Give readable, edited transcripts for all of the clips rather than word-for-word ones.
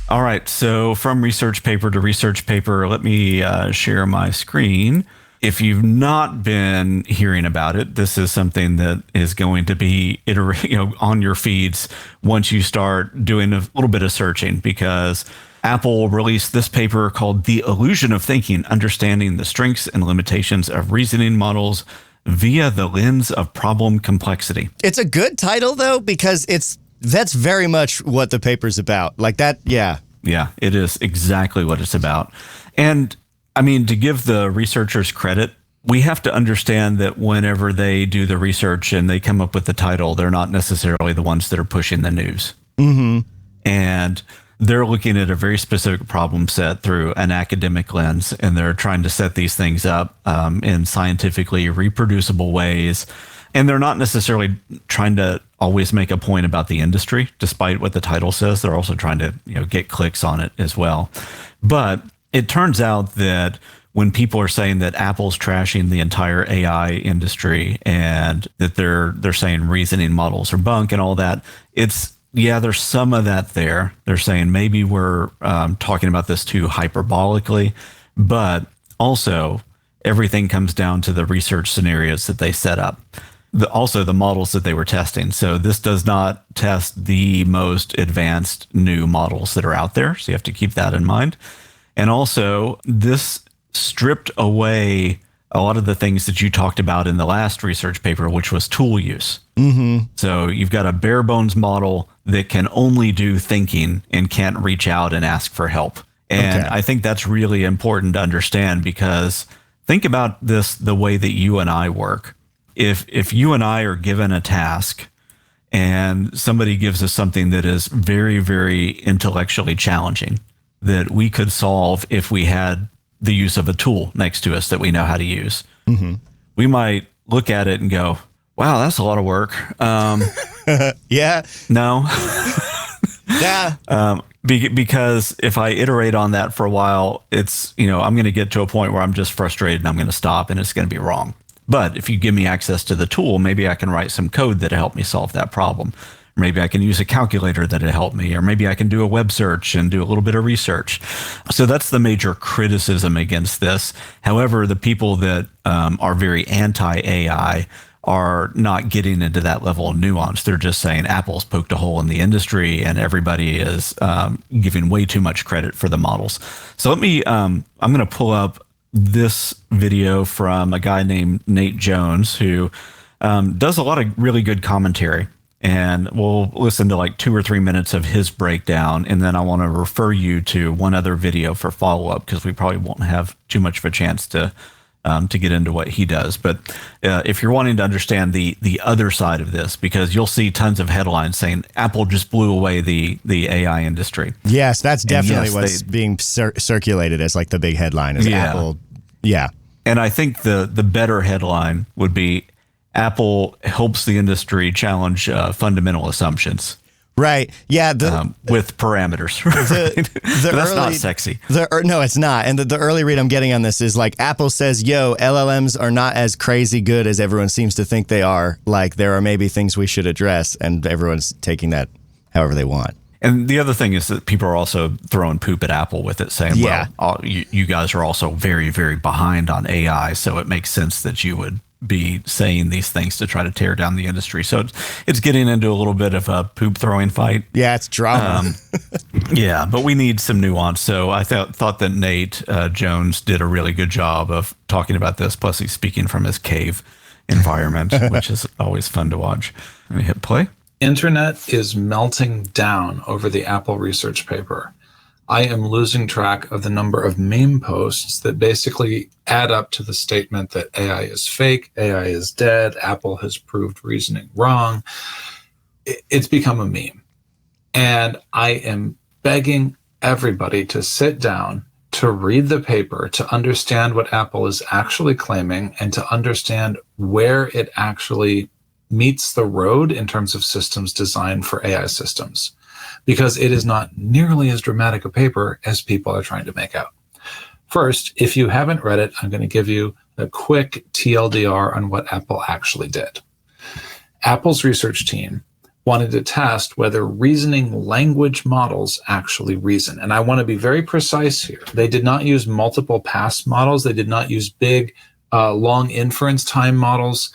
All right, so from research paper to research paper, let me share my screen. If you've not been hearing about it, this is something that is going to be on your feeds once you start doing a little bit of searching, because Apple released this paper called The Illusion of Thinking, Understanding the Strengths and Limitations of Reasoning Models via the Lens of Problem Complexity. It's a good title, though, because that's very much what the paper's about. Like that, yeah. Yeah, it is exactly what it's about. And I mean, to give the researchers credit, we have to understand that whenever they do the research and they come up with the title, they're not necessarily the ones that are pushing the news. Mm-hmm. And they're looking at a very specific problem set through an academic lens, and they're trying to set these things up in scientifically reproducible ways. And they're not necessarily trying to always make a point about the industry, despite what the title says. They're also trying to get clicks on it as well. But it turns out that when people are saying that Apple's trashing the entire AI industry and that they're saying reasoning models are bunk and all that, there's some of that there. They're saying maybe we're talking about this too hyperbolically, but also everything comes down to the research scenarios that they set up. Also the models that they were testing. So this does not test the most advanced new models that are out there. So you have to keep that in mind. And also this stripped away a lot of the things that you talked about in the last research paper, which was tool use. Mm-hmm. So you've got a bare bones model that can only do thinking and can't reach out and ask for help. And I think that's really important to understand, because think about this the way that you and I work. If you and I are given a task and somebody gives us something that is very, very intellectually challenging that we could solve if we had the use of a tool next to us that we know how to use, we might look at it and go, wow, that's a lot of work. Yeah. No. Yeah. Because if I iterate on that for a while, it's, I'm going to get to a point where I'm just frustrated and I'm going to stop and it's going to be wrong. But if you give me access to the tool, maybe I can write some code that'll help me solve that problem. Maybe I can use a calculator that'll help me, or maybe I can do a web search and do a little bit of research. So that's the major criticism against this. However, the people that are very anti-AI are not getting into that level of nuance. They're just saying Apple's poked a hole in the industry and everybody is giving way too much credit for the models. So let me, I'm going to pull up this video from a guy named Nate Jones, who does a lot of really good commentary. And we'll listen to like 2 or 3 minutes of his breakdown. And then I want to refer you to one other video for follow-up, because we probably won't have too much of a chance to get into what he does. But if you're wanting to understand the other side of this, because you'll see tons of headlines saying Apple just blew away the AI industry. Yes, that's definitely what's being circulated as like the big headline is Apple. Yeah. And I think the better headline would be Apple helps the industry challenge fundamental assumptions. Right. Yeah. With parameters. Right? That's not sexy. No, it's not. And the early read I'm getting on this is like Apple says, LLMs are not as crazy good as everyone seems to think they are. Like there are maybe things we should address, and everyone's taking that however they want. And the other thing is that people are also throwing poop at Apple with it, saying, well, you guys are also very, very behind on AI, so it makes sense that you would be saying these things to try to tear down the industry. So it's getting into a little bit of a poop throwing fight. Yeah, it's drama. Yeah, but we need some nuance. So I thought that Nate Jones did a really good job of talking about this. Plus he's speaking from his cave environment, which is always fun to watch. Let me hit play. Internet is melting down over the Apple research paper. I am losing track of the number of meme posts that basically add up to the statement that AI is fake, AI is dead, Apple has proved reasoning wrong. It's become a meme. And I am begging everybody to sit down, to read the paper, to understand what Apple is actually claiming, and to understand where it actually meets the road in terms of systems designed for AI systems. Because it is not nearly as dramatic a paper as people are trying to make out. First, if you haven't read it, I'm going to give you a quick TLDR on what Apple actually did. Apple's research team wanted to test whether reasoning language models actually reason. And I want to be very precise here. They did not use multiple pass models. They did not use big, long inference time models.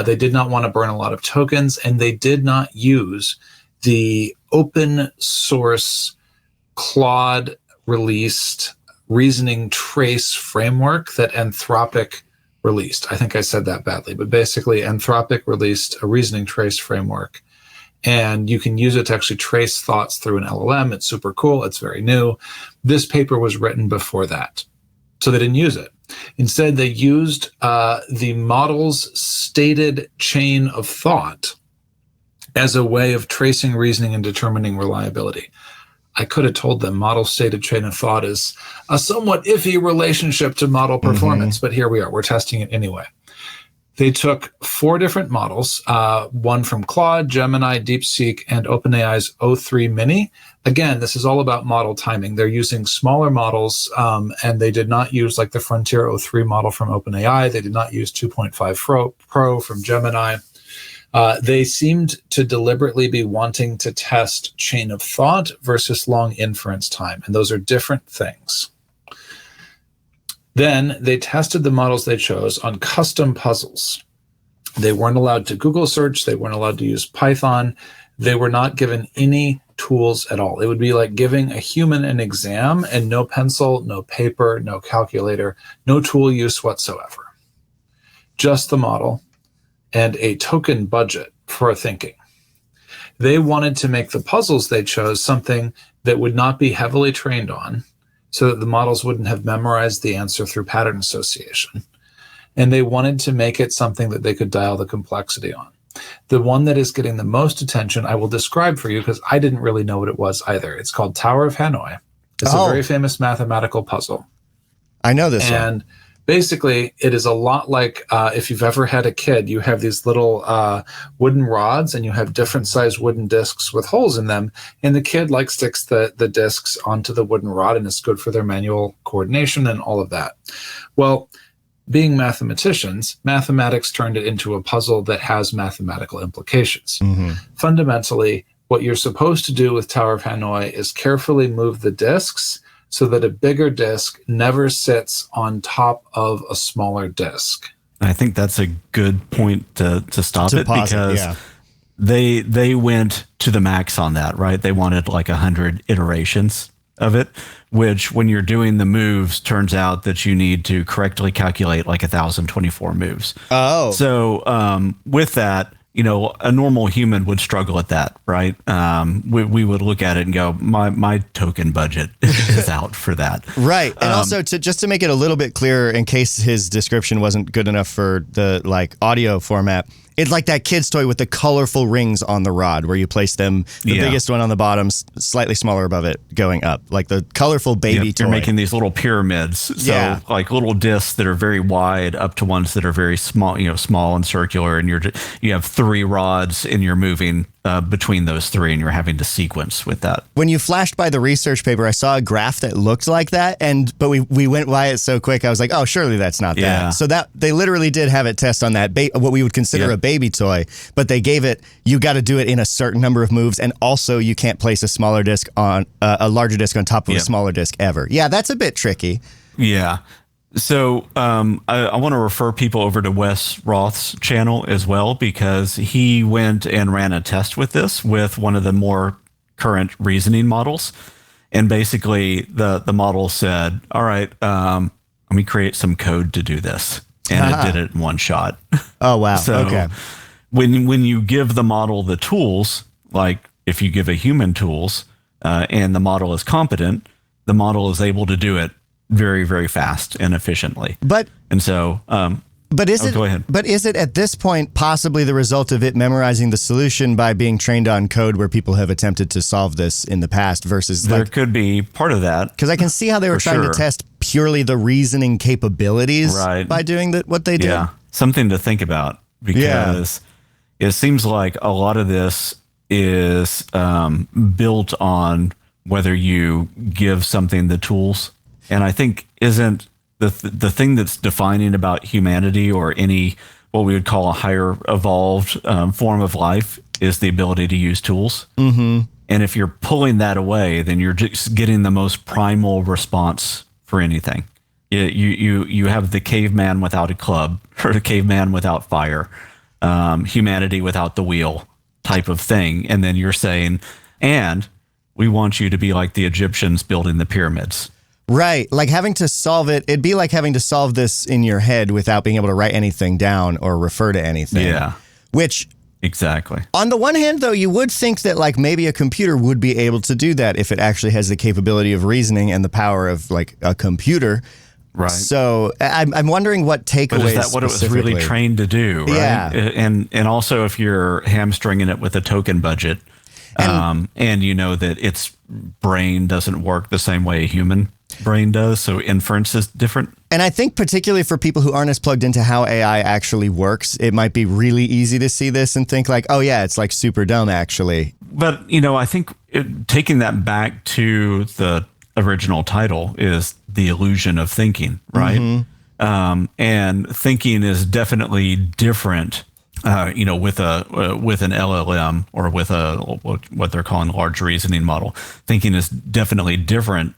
They did not want to burn a lot of tokens, and they did not use the open source Claude released reasoning trace framework that Anthropic released. I think I said that badly, but basically Anthropic released a reasoning trace framework, and you can use it to actually trace thoughts through an LLM. It's super cool. It's very new. This paper was written before that, so they didn't use it. Instead, they used the model's stated chain of thought as a way of tracing reasoning and determining reliability. I could have told them model stated chain of thought is a somewhat iffy relationship to model performance, but here we are. We're testing it anyway. They took 4 different models, one from Claude, Gemini, DeepSeek, and OpenAI's O3 Mini. Again, this is all about model timing. They're using smaller models, and they did not use like the Frontier O3 model from OpenAI. They did not use 2.5 Pro from Gemini. They seemed to deliberately be wanting to test chain of thought versus long inference time, and those are different things. Then they tested the models they chose on custom puzzles. They weren't allowed to Google search. They weren't allowed to use Python. They were not given any tools at all. It would be like giving a human an exam and no pencil, no paper, no calculator, no tool use whatsoever. Just the model and a token budget for thinking. They wanted to make the puzzles they chose something that would not be heavily trained on, so that the models wouldn't have memorized the answer through pattern association. And they wanted to make it something that they could dial the complexity on. The one that is getting the most attention, I will describe for you because I didn't really know what it was either. It's called Tower of Hanoi. It's a very famous mathematical puzzle. I know this one. And basically, it is a lot like if you've ever had a kid, you have these little wooden rods and you have different sized wooden discs with holes in them. And the kid like sticks the discs onto the wooden rod, and it's good for their manual coordination and all of that. Well, being mathematicians, mathematics turned it into a puzzle that has mathematical implications. Fundamentally, what you're supposed to do with Tower of Hanoi is carefully move the discs so that a bigger disc never sits on top of a smaller disc. I think that's a good point to stop it, because they went to the max on that, right? They wanted like 100 iterations of it, which when you're doing the moves, turns out that you need to correctly calculate like 1,024 moves. Oh. So with that, you know, a normal human would struggle at that, right? We would look at it and go, my token budget is out for that. Right. And also just to make it a little bit clearer, in case his description wasn't good enough for the like audio format, it's like that kid's toy with the colorful rings on the rod where you place them, the biggest one on the bottom, slightly smaller above it, going up, like the colorful baby toy. You're making these little pyramids. So like little discs that are very wide up to ones that are very small, you know, small and circular. And you have 3 rods and you're moving between those 3 and you're having to sequence with that. When you flashed by the research paper, I saw a graph that looked like that. But we went by it so quick. I was like, oh, surely that's not that. So that they literally did have it test on that, what we would consider a baby toy, but they gave it, you got to do it in a certain number of moves. And also you can't place a smaller disc on a larger disc on top of a smaller disc ever. Yeah, that's a bit tricky. Yeah. So I want to refer people over to Wes Roth's channel as well, because he went and ran a test with this with one of the more current reasoning models. And basically the model said, all right, let me create some code to do this. And it did it in one shot. Oh, wow. So okay. When you give the model the tools, like if you give a human tools and the model is competent, the model is able to do it very, very fast and efficiently. But is it at this point possibly the result of it memorizing the solution by being trained on code where people have attempted to solve this in the past versus there could be part of that, because I can see how they were trying to test purely the reasoning capabilities by doing what they did. Yeah, something to think about, because it seems like a lot of this is built on whether you give something the tools. And I think isn't the thing that's defining about humanity or any what we would call a higher evolved form of life is the ability to use tools. Mm-hmm. And if you're pulling that away, then you're just getting the most primal response for anything. You have the caveman without a club, or the caveman without fire, humanity without the wheel type of thing. And then you're saying, and we want you to be like the Egyptians building the pyramids. Right. Like having to solve it. It'd be like having to solve this in your head without being able to write anything down or refer to anything. Yeah. Which, exactly. on the one hand, though, you would think that like maybe a computer would be able to do that if it actually has the capability of reasoning and the power of like a computer. Right. So I'm wondering what takeaways. But is that what it was really trained to do? Right? Yeah. And also if you're hamstringing it with a token budget, and you know that its brain doesn't work the same way a human brain does, so inference is different. And I think particularly for people who aren't as plugged into how AI actually works, it might be really easy to see this and think like, oh yeah, it's like super dumb actually. But, I think taking that back to the original title is the illusion of thinking, right? Mm-hmm. And thinking is definitely different, with an LLM or with what they're calling large reasoning model. Thinking is definitely different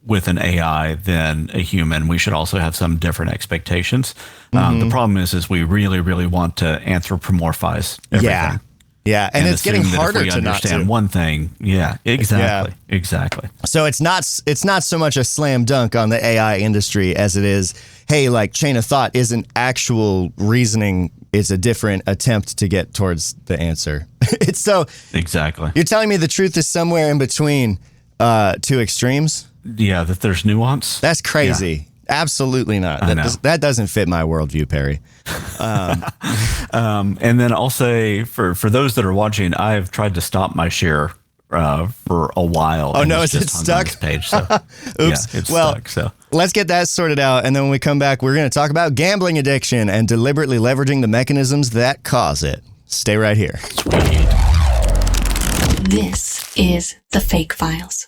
with an AI than a human. We should also have some different expectations. Mm-hmm. The problem is we really, really want to anthropomorphize everything. Yeah, and it's getting harder to understand one thing. Yeah, exactly, exactly. So it's not so much a slam dunk on the AI industry as it is, hey, like chain of thought isn't actual reasoning; it's a different attempt to get towards the answer. It's so exactly. You're telling me the truth is somewhere in between two extremes? Yeah, that there's nuance. That's crazy. Yeah. Absolutely not. That doesn't fit my worldview, Perry. And then I'll say for those that are watching, I've tried to stop my share for a while. Oh no, is it stuck? This page, so. Oops. Yeah, it's stuck. So let's get that sorted out, and then when we come back, we're going to talk about gambling addiction and deliberately leveraging the mechanisms that cause it. Stay right here. This is the FAIK Files.